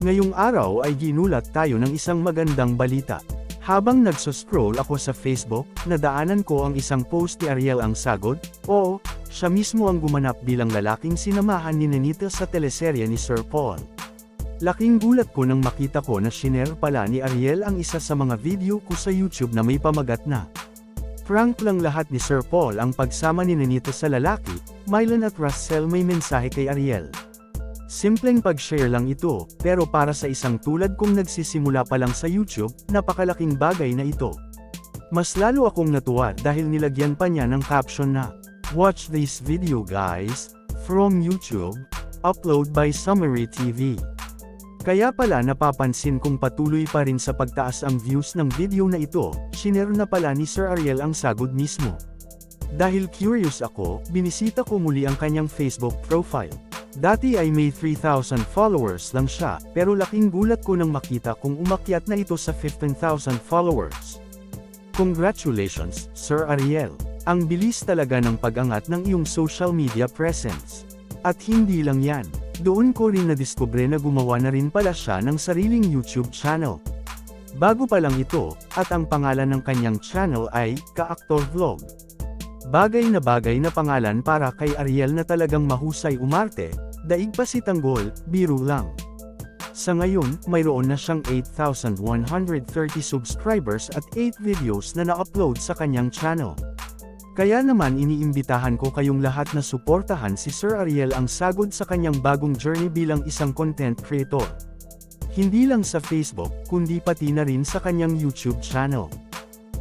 Ngayong araw ay ginulat tayo ng isang magandang balita. Habang nagsuscroll ako sa Facebook, nadaanan ko ang isang post ni Ariel ang Sagod. Oo, siya mismo ang gumanap bilang lalaking sinamahan ni Nenita sa teleserye ni Sir Paul. Laking gulat ko nang makita ko na shinare pala ni Ariel ang isa sa mga video ko sa YouTube na may pamagat na prank lang lahat ni Sir Paul ang pagsama ni Nenita sa lalaki. Mylon at Russell may mensahe kay Ariel. Simpleng pag-share lang ito, pero para sa isang tulad kong nagsisimula pa lang sa YouTube, napakalaking bagay na ito. Mas lalo akong natuwa dahil nilagyan pa niya ng caption na, "Watch this video guys, from YouTube, upload by Summary TV." Kaya pala napapansin kong patuloy pa rin sa pagtaas ang views ng video na ito, shinare na pala ni Sir Ariel ang Sagod mismo. Dahil curious ako, binisita ko muli ang kanyang Facebook profile. Dati ay may 3,000 followers lang siya, pero laking gulat ko nang makita kung umakyat na ito sa 15,000 followers. Congratulations, Sir Ariel! Ang bilis talaga ng pag-angat ng iyong social media presence. At hindi lang yan, doon ko rin nadiskubre na gumawa na rin pala siya ng sariling YouTube channel. Bago pa lang ito, at ang pangalan ng kanyang channel ay Ka-Aktor Vlog. Bagay na pangalan para kay Ariel na talagang mahusay umarte, daig pa si Tanggol, biro lang. Sa ngayon, mayroon na siyang 8,130 subscribers at 8 videos na na-upload sa kanyang channel. Kaya naman iniimbitahan ko kayong lahat na suportahan si Sir Ariel ang Sagod sa kanyang bagong journey bilang isang content creator. Hindi lang sa Facebook, kundi pati na rin sa kanyang YouTube channel.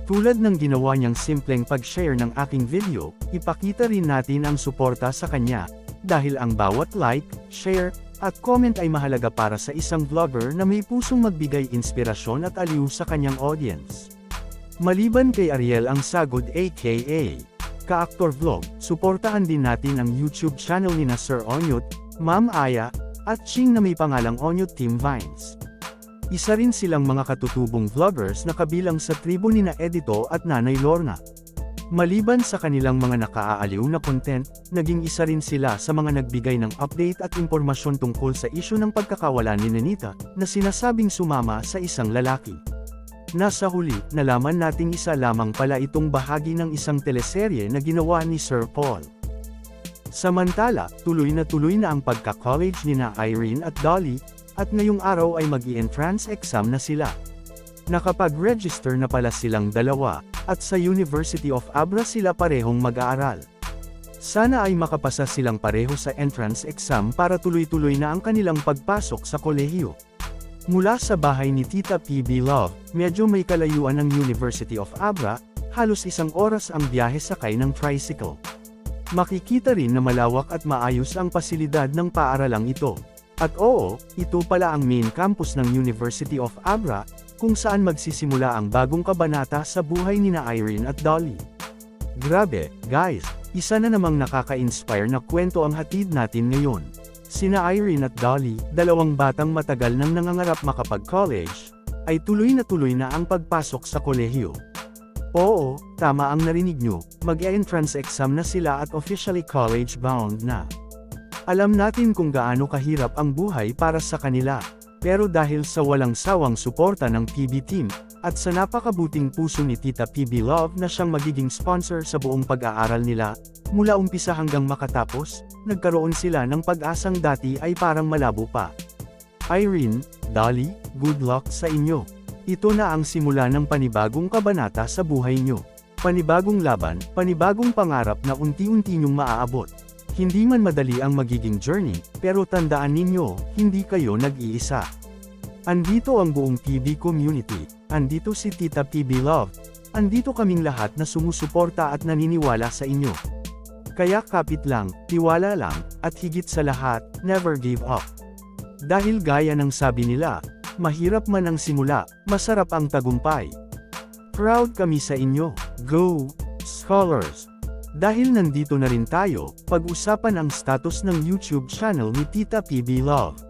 Tulad ng ginawa niyang simpleng pag-share ng aking video, ipakita rin natin ang suporta sa kanya, dahil ang bawat like, share, at comment ay mahalaga para sa isang vlogger na may pusong magbigay inspirasyon at aliw sa kanyang audience. Maliban kay Ariel ang Sagod aka Ka-Aktor Vlog, suportahan din natin ang YouTube channel ni Sir Onyot, Ma'am Aya, at Ching na may pangalang Onyot Team Vines. Isa rin silang mga katutubong vloggers na kabilang sa tribo ni Edito at Nanay Lorna. Maliban sa kanilang mga nakaaaliw na content, naging isa rin sila sa mga nagbigay ng update at impormasyon tungkol sa isyu ng pagkakawala ni Nenita, na sinasabing sumama sa isang lalaki. Nasa huli, nalaman nating isa lamang pala itong bahagi ng isang teleserye na ginawa ni Sir Paul. Samantala, tuloy na ang pagka-college nina Irene at Dolly, at ngayong araw ay mag-i-entrance exam na sila. Nakapag-register na pala silang dalawa, at sa University of Abra sila parehong mag-aaral. Sana ay makapasa silang pareho sa entrance exam para tuloy-tuloy na ang kanilang pagpasok sa kolehiyo. Mula sa bahay ni Tita PB Love, medyo may kalayuan ng University of Abra, halos 1 oras ang biyahe sakay ng tricycle. Makikita rin na malawak at maayos ang pasilidad ng paaralang ito. At oo, ito pala ang main campus ng University of Abra, kung saan magsisimula ang bagong kabanata sa buhay nina Irene at Dolly. Grabe, guys, isa na namang nakaka-inspire na kwento ang hatid natin ngayon. Sina Irene at Dolly, dalawang batang matagal nang nangangarap makapag-college, ay tuloy na ang pagpasok sa kolehiyo. Oo, tama ang narinig nyo, mag-e-entrance exam na sila at officially college-bound na. Alam natin kung gaano kahirap ang buhay para sa kanila, pero dahil sa walang sawang suporta ng PB team, at sa napakabuting puso ni Tita PB Love na siyang magiging sponsor sa buong pag-aaral nila, mula umpisa hanggang makatapos, nagkaroon sila ng pag-asang dati ay parang malabo pa. Irene, Dolly, good luck sa inyo. Ito na ang simula ng panibagong kabanata sa buhay nyo. Panibagong laban, panibagong pangarap na unti-unti nyong maaabot. Hindi man madali ang magiging journey, pero tandaan ninyo, hindi kayo nag-iisa. Andito ang buong PB community, andito si Tita PB Love, andito kaming lahat na sumusuporta at naniniwala sa inyo. Kaya kapit lang, tiwala lang, at higit sa lahat, never give up. Dahil gaya ng sabi nila, mahirap man ang simula, masarap ang tagumpay. Proud kami sa inyo, go, scholars! Dahil nandito na rin tayo, pag-usapan ang status ng YouTube channel ni Tita PB Love.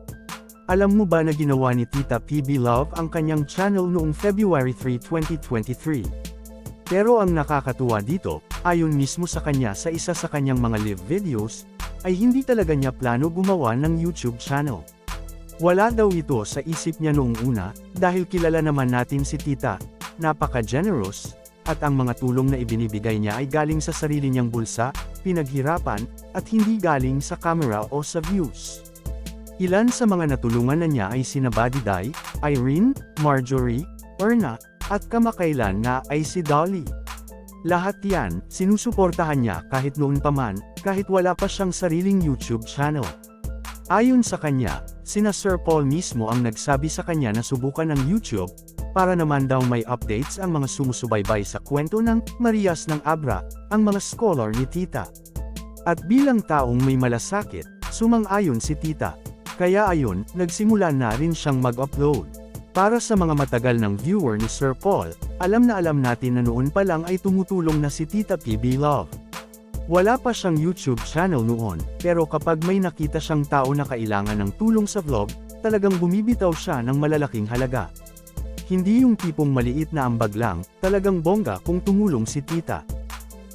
Alam mo ba na ginawa ni Tita PB Love ang kanyang channel noong February 3, 2023? Pero ang nakakatuwa dito, ayon mismo sa kanya sa isa sa kanyang mga live videos, ay hindi talaga niya plano gumawa ng YouTube channel. Wala daw ito sa isip niya noong una, dahil kilala naman natin si tita, napaka-generous, at ang mga tulong na ibinibigay niya ay galing sa sarili niyang bulsa, pinaghirapan, at hindi galing sa camera o sa views. Ilan sa mga natulungan na niya ay sina Buddy Dai, Irene, Marjorie, Erna, at kamakailan na ay si Dolly. Lahat yan, sinusuportahan niya kahit noon pa man, kahit wala pa siyang sariling YouTube channel. Ayon sa kanya, sina Sir Paul mismo ang nagsabi sa kanya na subukan ang YouTube, para naman daw may updates ang mga sumusubaybay sa kwento ng Marias ng Abra, ang mga scholar ni tita. At bilang taong may malasakit, sumang-ayon si tita. Kaya ayon, nagsimula na rin siyang mag-upload. Para sa mga matagal ng viewer ni Sir Paul, alam na alam natin na noon pa lang ay tumutulong na si Tita PB Love. Wala pa siyang YouTube channel noon, pero kapag may nakita siyang tao na kailangan ng tulong sa vlog, talagang bumibitaw siya ng malalaking halaga. Hindi yung tipong maliit na ambag lang, talagang bongga kung tumulong si tita.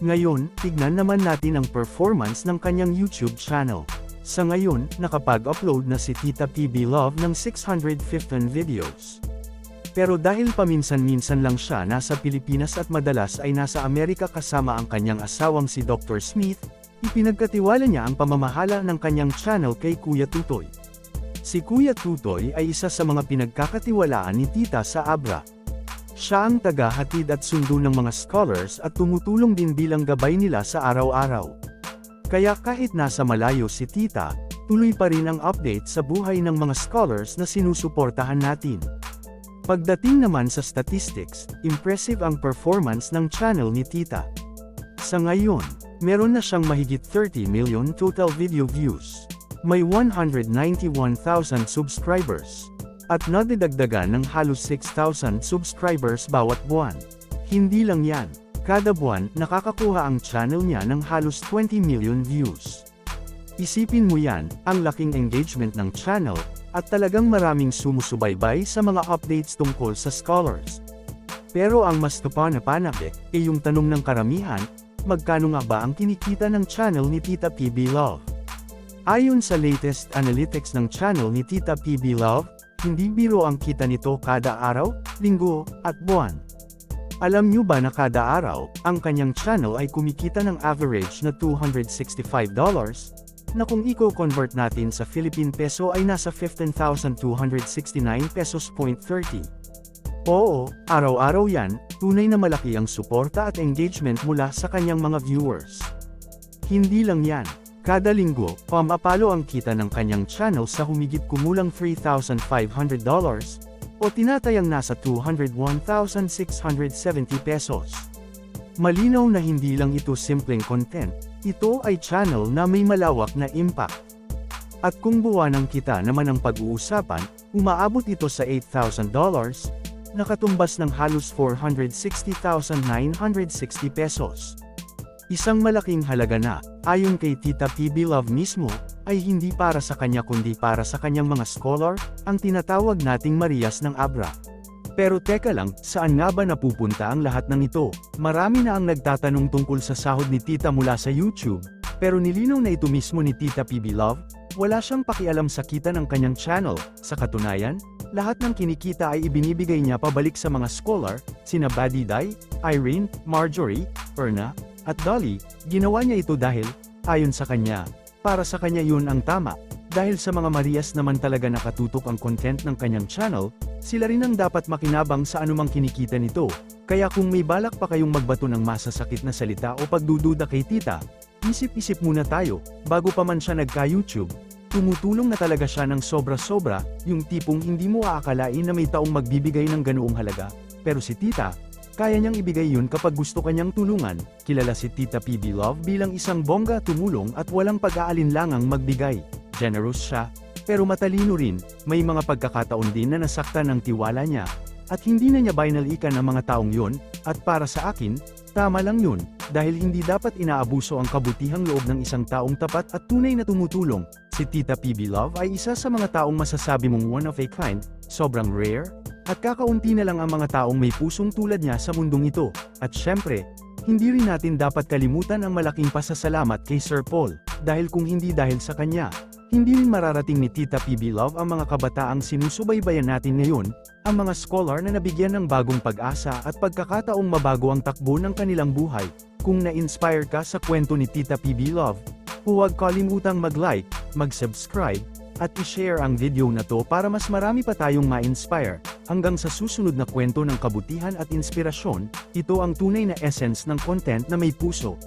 Ngayon, tignan naman natin ang performance ng kanyang YouTube channel. Sa ngayon, nakapag-upload na si Tita PB Love ng 615 videos. Pero dahil paminsan-minsan lang siya nasa Pilipinas at madalas ay nasa Amerika kasama ang kanyang asawang si Dr. Smith, ipinagkatiwala niya ang pamamahala ng kanyang channel kay Kuya Tutoy. Si Kuya Tutoy ay isa sa mga pinagkakatiwalaan ni Tita sa Abra. Siya ang taga-hatid at sundo ng mga scholars at tumutulong din bilang gabay nila sa araw-araw. Kaya kahit nasa malayo si Tita, tuloy pa rin ang update sa buhay ng mga scholars na sinusuportahan natin. Pagdating naman sa statistics, impressive ang performance ng channel ni Tita. Sa ngayon, meron na siyang mahigit 30 million total video views. May 191,000 subscribers. At nadidagdagan ng halos 6,000 subscribers bawat buwan. Hindi lang yan, kada buwan nakakakuha ang channel niya ng halos 20 million views. Isipin mo yan, ang laking engagement ng channel, at talagang maraming sumusubaybay sa mga updates tungkol sa scholars. Pero ang mas kapanapanabik, ay yung tanong ng karamihan, magkano nga ba ang kinikita ng channel ni Tita PB Love? Ayon sa latest analytics ng channel ni Tita PB Love, hindi biro ang kita nito kada araw, linggo, at buwan. Alam nyo ba na kada araw, ang kanyang channel ay kumikita ng average na $265, na kung i-convert natin sa Philippine peso ay nasa 15,269 pesos.30. Oo, araw-araw yan, tunay na malaki ang suporta at engagement mula sa kanyang mga viewers. Hindi lang yan, kada linggo, pamapalo ang kita ng kanyang channel sa humigit kumulang $3,500, o tinatayang nasa 201,670 pesos. Malinaw na hindi lang ito simpleng content, ito ay channel na may malawak na impact. At kung buwanang kita naman ang pag-uusapan, umaabot ito sa $8,000, nakatumbas ng halos 460,960 pesos. Isang malaking halaga na, ayon kay Tita PB Love mismo, ay hindi para sa kanya kundi para sa kanyang mga scholar, ang tinatawag nating Marias ng Abra. Pero teka lang, saan nga ba napupunta ang lahat ng ito? Marami na ang nagtatanong tungkol sa sahod ni Tita mula sa YouTube, pero nilinaw na ito mismo ni Tita PB Love, wala siyang pakialam sa kita ng kanyang channel. Sa katunayan, lahat ng kinikita ay ibinibigay niya pabalik sa mga scholar, sina Buddy Dai, Irene, Marjorie, Erna, at Dolly. Ginawa niya ito dahil, ayon sa kanya, para sa kanya yun ang tama. Dahil sa mga Marias naman talaga nakatutok ang content ng kanyang channel, sila rin ang dapat makinabang sa anumang kinikita nito. Kaya kung may balak pa kayong magbato ng masasakit na salita o pagdududa kay Tita, isip-isip muna tayo, bago pa man siya nagka-YouTube. Tumutulong na talaga siya ng sobra-sobra, yung tipong hindi mo aakalain na may taong magbibigay ng ganoong halaga. Pero si Tita, kaya niyang ibigay yun kapag gusto kanyang tulungan. Kilala si Tita PB Love bilang isang bongga tumulong at walang pag-aalinlangang magbigay. Generous siya, pero matalino rin, may mga pagkakataon din na nasaktan ng tiwala niya, at hindi na niya binalikan ang mga taong yun, at para sa akin, tama lang yun, dahil hindi dapat inaabuso ang kabutihang loob ng isang taong tapat at tunay na tumutulong. Si Tita PB Love ay isa sa mga taong masasabi mong one of a kind, sobrang rare, at kakaunti na lang ang mga taong may pusong tulad niya sa mundong ito, at syempre, hindi rin natin dapat kalimutan ang malaking pasasalamat kay Sir Paul, dahil kung hindi dahil sa kanya, Hindi rin mararating ni Tita PB Love ang mga kabataang sinusubaybayan natin ngayon, ang mga scholar na nabigyan ng bagong pag-asa at pagkakataong mabago ang takbo ng kanilang buhay. Kung na-inspire ka sa kwento ni Tita PB Love, huwag kalimutang mag-like, mag-subscribe, at i-share ang video na to para mas marami pa tayong ma-inspire. Hanggang sa susunod na kwento ng kabutihan at inspirasyon, ito ang tunay na essence ng content na may puso.